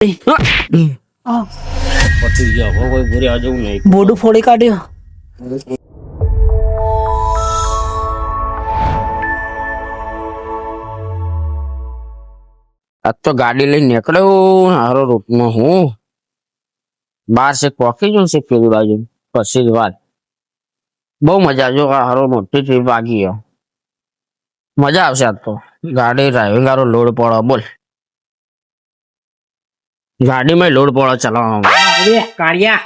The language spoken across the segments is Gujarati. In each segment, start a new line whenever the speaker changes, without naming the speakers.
પતી ગયો હવે કોઈ ઘરે આ જવું નહીં.
બોડું ફોડી કાઢ્યો.
આજ તો ગાડી લઈને નીકળ્યો હારો રૂટમાં હું બાર છે પોકી જઉં છે પેલી બાજુ પછી જ વાત બહુ મજા જો આ હારો મોટી ટ્રીપ વાગી ગયો મજા આવશે આજ તો ગાડી ડ્રાઈવિંગ હારો લોડ પડો બોલ ગાડીમાં લોડ પડો ચલાવવામાં
કાળિયા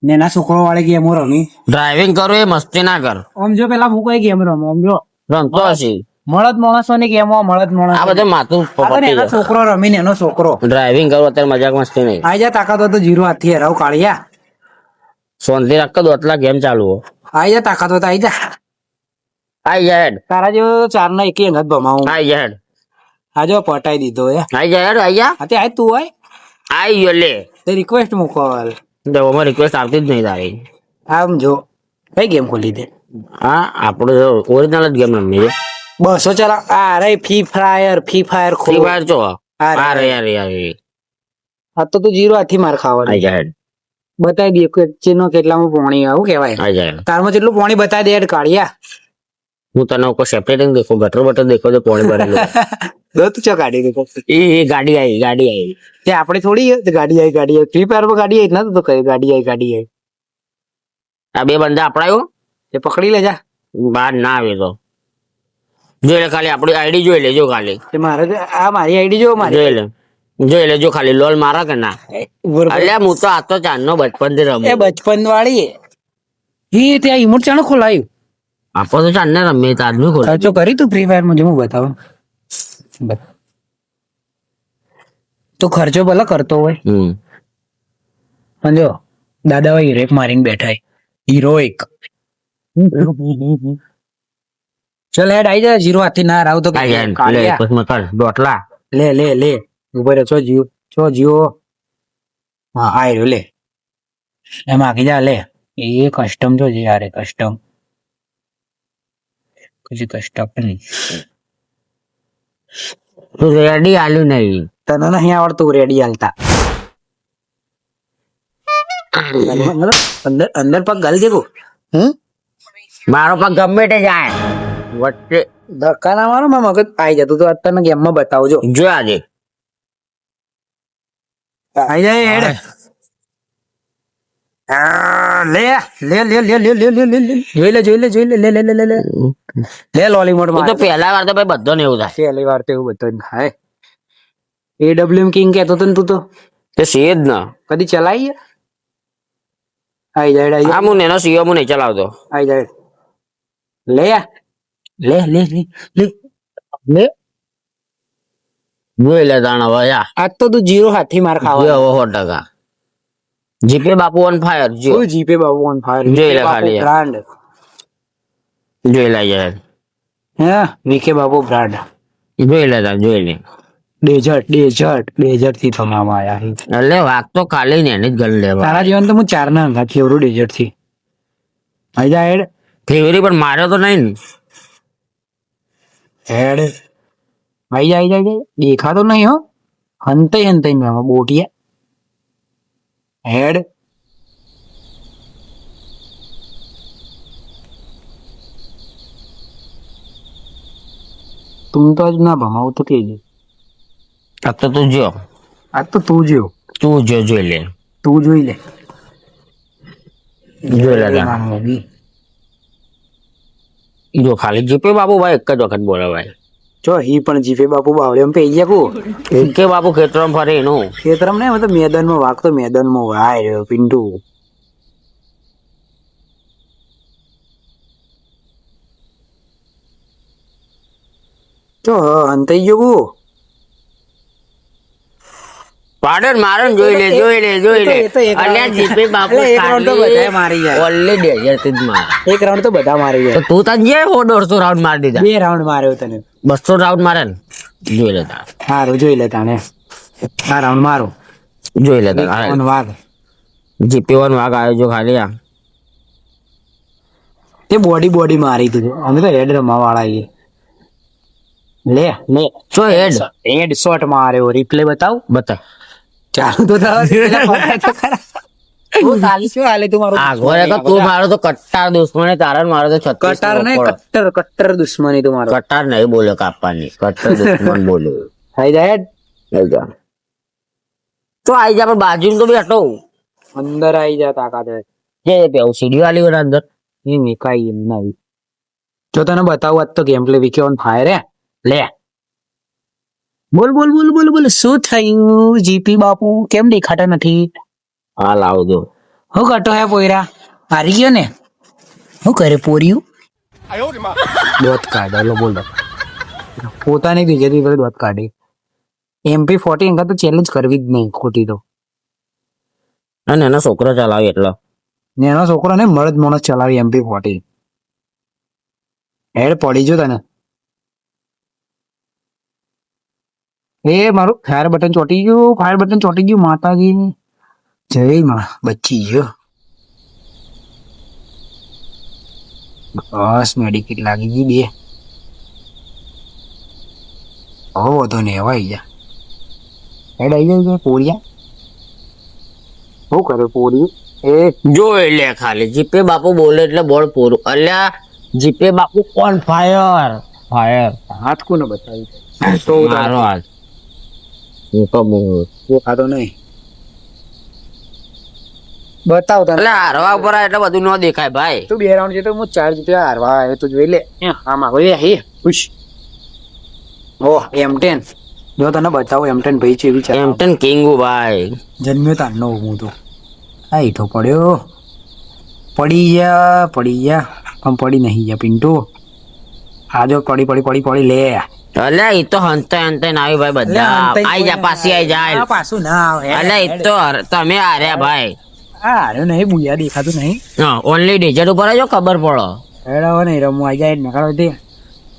નેના છોકરો વાળે ગેમો રમી.
ડ્રાઇવિંગ કરો એ મસ્તી ના કર
આમ જો પેલા હું કઈ ગેમ રમો આમ જો
રમતો હશે
મળદ માણસો ની ગેમો મળદ માણસ
આ બધે માથું
એનો છોકરો રમીને એનો છોકરો
ડ્રાઇવિંગ કરો અત્યારે મજાક મસ્તી નહીં
આઈ જા તાકાત હોય તો જીરો હાથી હરાવ કાળિયા.
શાંતિ રાખ દો એટલા ગેમ ચાલુ હો
આઈ જા તાકાત હોય તો આઈ જા.
આઈ જા હેડ
તારા જેવો ચાર ના એક અંગત ભમાવું.
આઈ જા હેડ
આ જો પટાઈ દીધો હે.
આઈ જા હેડ આઈ જા
આતે આય તું હોય
આઈ ગયો લે
તે રિક્વેસ્ટ મોકલ.
દેવામાં રિક્વેસ્ટ આવતી જ નહીં તારી
આમ જો કઈ ગેમ ખોલી દે.
હા આપણે ઓરિજિનલ જ ગેમ રમીએ
બસો ચાલા અરે ફ્રી ફાયર
ફ્રી ફાયર ચો આ રે યાર યાર
આ તો તું જીરો હાથી માર ખાવાનો.
આઈ જા હેડ
બતાવી દે કે ચેનો કેટલામાં પાણી આવું કેવાય.
આઈ જા હેડ
તારમાં જેટલું પાણી બતાવી દે યાર કાળિયા.
હું તને કોઈ સેપરેટિંગ દેખો ગટર બટર દેખો તો પાણી ભરેલું
દોત ચો કાઢી દેખો
એ ગાડી આવી
તે આપણે થોડી ગાડી આવી ફ્રી ફાયર માં ગાડી આવી ના તો કઈ ગાડી આવી
આ બે બંદા આપડાયો
તે પકડી લેજા.
બહાર ના આવે તો જોઈ લે ખાલી આપડી આઈડી જોઈ લેજો ખાલી
તે મારે આ મારી આઈડી જો મારી
જોઈ લેજો ખાલી લોલ મારા કે ના અલ્યા હું તો આ તો ચાંદનો બચપન થી રમું
એ બચપન વાળી એ ત્યાં ઇમોટ ચાણો ખોલાયું
આપો તો ચાંદ ને રમે આદમી ખોલ
ખર્ચો કરી તું ફ્રી ફાયર માં જો હું બતાવું તું ખર્ચો ભલે કરતો હોય પણ જો દાદા ભાઈ હિરેક મારીને બેઠા હિરોઈક. ચલ હેડ આઈ જા જીરો હાથી ના રાવ તો
દોટલા
લે લે લે ઉભો રે છો જીવો હા આઈ રહ્યો લે એમાં આગી જા લે એ કસ્ટમ જો યાર કસ્ટમ કજી કસ્ટમ નહીં
તું રેડી આલ્યું નહીં
તને નહીં આવડતું રેડી હાલતા અંદર અંદર પગ ગાલી દેખો
મારો પગ ગમે તે જાય વચ્ચે
ધક્કા ના મારો મારા મગજ આઈ જતું તો અત્યારના ગેમમાં બતાવજો
જો આજે
આઈ જાય હેડ લે લે લે લે લે લે લે લે જોઈ લે લે લે લે લે લે લે લોલીમોટ
તો પહેલા વાર તો ભાઈ બધો ને એવું થાય
પહેલી વાર તો એવું બધું થાય. AWM કિંગ કહેતો તો ને તું તો
તે સેજ ના
કદી ચલાવી આઈ જાય
હા હું એનો સીઓ હું નહીં ચલાવતો
આઈ જાય લે લે લે લે લે
જોઈ લે તાણ હવે યા
આજ તો તું જીરો હાથી માર ખાવા.
100% જીપે બાપુ ઓન ફાયર જો
જીપે બાબુ ઓન ફાયર
જોઈ લે ખાલી
બ્રાન્ડ
જોઈ લે યાર
હે વીકે બાબુ બ્રાન્ડ
જોઈ લે તાણ જોઈ લે
ડેઝર્ટ થી થવામાં આયા છે.
એટલે વાક તો ખાલી ને એની જ ગણ લેવા
તારા જીવન તો હું 4 ના અંગા થેવરું ડેઝર્ટ થી આઈ જા હેડ
ફેવરી પણ માર્યો તો નહીં
હેડ આઈ જા દેખાતો નહીં હો હંતાઈ મેં બોટિયા હેડ તું તો આજ ના ભમાવ તો કેજે
આ તો તું જો
આજ તો તું
જોઈ લે
તું જોઈ લે
જોઈ લે તાણ. જો ખાલી જીપે બાપુ ભાઈ એક જ વખત બોલે ભાઈ
જો હી પણ જીપે બાપુ બાવળે પે ગયા કો
કે બાપુ ખેતરમાં ફરે એનું
ખેતરમ ને મતલબ મેદાનમાં વાગ તો મેદાનમાં વાય રહ્યો પિન્ટુ તો હંતાઈ ગયો કો
પાડન મારન જોઈ લે અલ્યા જીપે બાપુ
એક રાઉન્ડ તો બધાય મારી જાય
ઓલરેડી ડેઝર્ટ જ માર
એક રાઉન્ડ તો બધા મારી
તો
જાય
તું તાર જે 150 રાઉન્ડ મારી દીધા
2 રાઉન્ડ માર્યો તને
200 રાઉન્ડ મારે ને જોઈ લે તાર
સારું જોઈ લે તાને આ રાઉન્ડ મારો
જોઈ લે તાર
ઓન વાગ
જીપે વન વાગ આવ્યો જો ખાલી આ
તે બોડી મારી તું અમે તો હેડ રમવા વાળા છીએ લે
જો હેડ
હેડ શોટ માર્યો રિપ્લે બતાવ
બતા
ચાલુ તો થવા દે, પેલા પકડાય તો ખરા. તું ચાલી શું હાલે તું મારો
આગો રે કે તું મારો તો કટ્ટાર દુશ્મન હે, તારા ને મારો તો 36
કટાર ને
રોકડો.
કટ્ટર દુશ્મની તું મારો
કટ્ટાર નહીં બોલે કાપવાની, કટ્ટર દુશ્મન બોલે.
થઈ જાય
લઈ જા. તો આઈ જા, પણ બાજુ તો બેઠો
અંદર આવી જા તાકાત હોય.
જે પેવું સીડી વાળી હોય અંદર.
એ મેકાઈ એમ ના આવી. જો તને બતાવું આજ તો game play VK on fire હે. લે બોલ બોલ બોલ બોલ બોલ શું થયું જીપી બાપુ કેમ દેખાતા નથી?
હા લાવજો.
હું કટો હે પોયરા હારી ગયો ને? હું કરે પોર્યું? દોત કાઢ લો બોલ પોતાની બીજેથી બધું દોત કાઢી. MP40 અંગા તો ચેલેન્જ કરવી જ નહીં ખોટી તો.
અને એનો છોકરો ચલાવે એટલો.
ને એનો છોકરો ને મરદ માણસ ચલાવી MP40. હેડ પડી જો તને. એ મારું ફાયર બટન ચોટી ગયું માતાજી. જય માં બચી ગયો. બસ મેડિકેટ લાગી ગઈ 2. હવે વધુ ને હવે આવી જા. હેડ આવી જાય પોરિયા. શું કરે પોરિયું? એ
જો એટલે ખાલી જીપે બાપુ બોલે એટલે બોલ પૂરું. અલ્યા જીપે બાપુ કોણ ફાયર ફાયર
હાથ કોને બતાવી તો
મારો હાથ. હું તો બોલ
તું ખાતો નહીં બતાવ તને.
એટલે હારવા ઉપર આવે એટલે બધું ન દેખાય ભાઈ.
તું 2 રાઉન્ડ જીતો હું 4 જીત્યો હારવા આવે તો જોઈ લે. હા માગો હે ખુશ. ઓહ M10 જો તને બતાવું M10 ભાઈ છે એવી છે.
એમટન કિંગુ ભાઈ.
જન્મ્યો તારનો હું તો આ ઈઠો પડ્યો. પડી ગયા પણ પડી નહીં ગયા પિન્ટુ. આ જો પડી લે.
અલ્યા ઈ તો હંતે આવી ભાઈ બધા. આઈ જા પાછી આઈ જાય.
આ પાછું ના આવે.
અલ્યા ઈ તો તમે હાર્યા ભાઈ.
આ હાર્યો નહીં બુયા દેખાતું નહીં.
હા ઓનલી ડિજિટ ઉપર જ ખબર પડો.
હેડાવો નહીં રમવા આવી જાય નકાળો દે.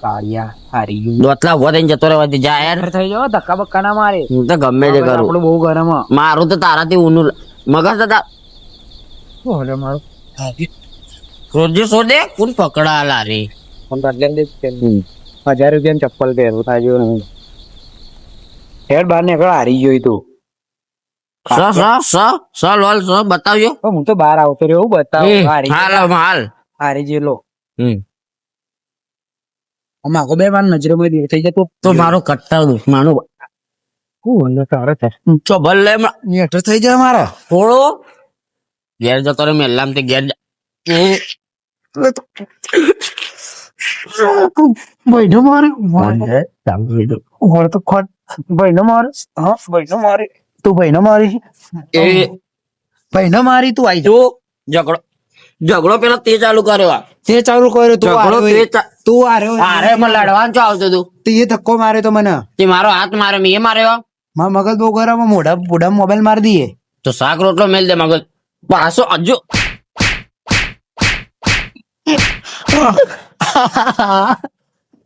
કાળિયા હારી ગયું.
દોતલા ઉભો થઈને જતો રહેવાથી જા યાર.
યાર થઈ જાવ ધક્કા બક્કા ના મારે.
હું તો ગમે તે કરું.
આપણું બહુ ગરમ હ.
મારું તો તારાથી ઊનું મગજ તો
ઓલે મારું
રોજે સોદે કોણ પકડા લારી.
ફોન બદલે દે 1000 રૂપિયા ચપ્પલ પહેરવું થાય જો નહીં. હેડ બાર નીકળ હારી ગયો તું.
લોલ બતાવજો.
હું તો બહાર આવતો રહ્યો બતાવ
હાલ
હારી ગયેલો.
હમ
માગો બે વાર નજરે દે થઈ જાય
તો મારો કટ્ટર દુશ્મનો
હું તારે
ચો ભલે
નેટર થઈ જાય મારા
થોડો ઘેર જતો રે મેલામ તે ઘેર
ભાઈ નો મારે તો ખોટ ભાઈ નો મારે. હા ભાઈ નો મારે તું ભાઈ નો મારી
એ
ભાઈ નો મારી તું આઈ
જો ઝઘડો પેલા તે ચાલુ કર્યો.
તે ચાલુ કર્યો તું
ઝઘડો
તું હાર્યો
અરે મને લડવાનું ચો આવતું તું.
તે ધક્કો માર્યો તો મને.
તે મારો હાથ મારે મેં માર્યો.
મારા મગજ બહુ ગરમ મોઢા મોબાઈલ મારી દઈએ
તો શાક રોટલો મેલ દે મગજ પાછો હજુ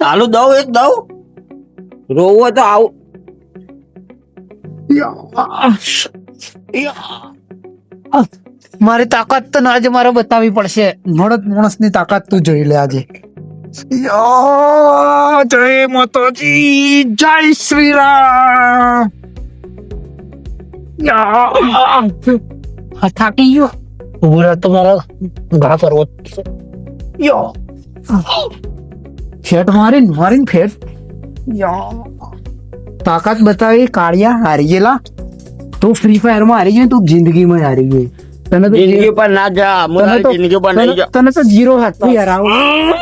ચાલુ દઉં એક દઉં રોવું હોય તો આવું.
મારી તાકાત તો આજે મારે બતાવવી પડશે. માણસ ની તાકાત તું જોઈ લે આજે. જય માતાજી જય શ્રી રામ. થાકી ગયો પૂરા તો મારા ઘા પરવો ફેટ મારીને ફેટ તાકાત બતાવી. કાળિયા હારી ગયેલા. તું ફ્રી ફાયર માં હારી ગયો તું જિંદગીમાં હારી ગઈ. તને તો
જિંદગી પર ના જા જિંદગી પર નહીં જા.
તને તો 0 હાથથી હરાવ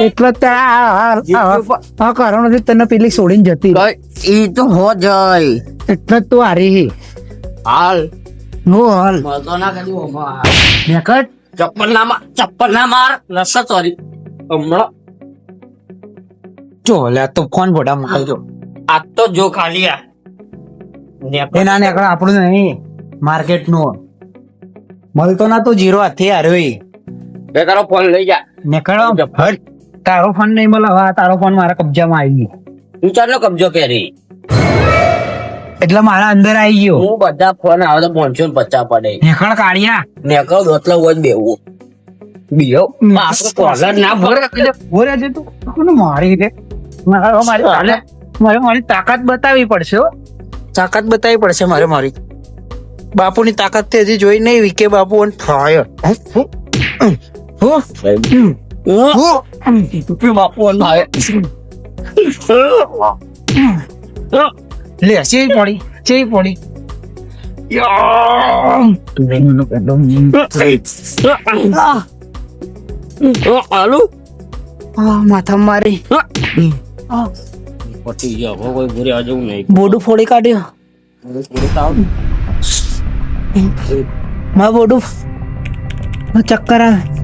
એટલે આ કારણોથી તને પેલી છોડીને જતી રહી.
ઈ તો હો જાય
એટલે જ તું હારી
હાલ
નો હાલ
મતો ના કરી ઓમા
નેકટ
ચપ્પલ ના માર રસ્તા સોરી હમણાં
જો લે તો ફોન બોડા મોકલજો.
આ તો જો ખાલી આ
એના નેકળ આપણું નહીં માર્કેટ નું મળતો ના તો 0 હાથથી હાર્યો
એ તારો ફોન લઈ જા
નેકળ તારો ફોન નહીં મળે. હવે તારો ફોન મારા કબજામાં આવી ગયો.
તું ચાલો કબજો કરી
એટલે મારા અંદર આવી ગયો.
હું બધા ફોન આવે તો 550 પડે
નેકળ કાઢ્યા
નેકળ દોતલા હોય બેવું બીઓ મારો કોલર ના
બોરે છે તું કોને મારી દે. મારી તાકાત બતાવવી પડશે. તાકાત બતાવવી પડશે મારી બાપુની તાકાત તે હજી જોઈ નહીં. વિકે બાપુ on fire. Bapu on fire. લે ચેવી પડી, ચેવી પડી.
આલુ
માથા મારી.
પટી ગયા. હવે કોઈ ઘરે આ જવું નહીં.
બોડું ફોડી કાઢ્યો. મારું બોડું ચક્કર આવે.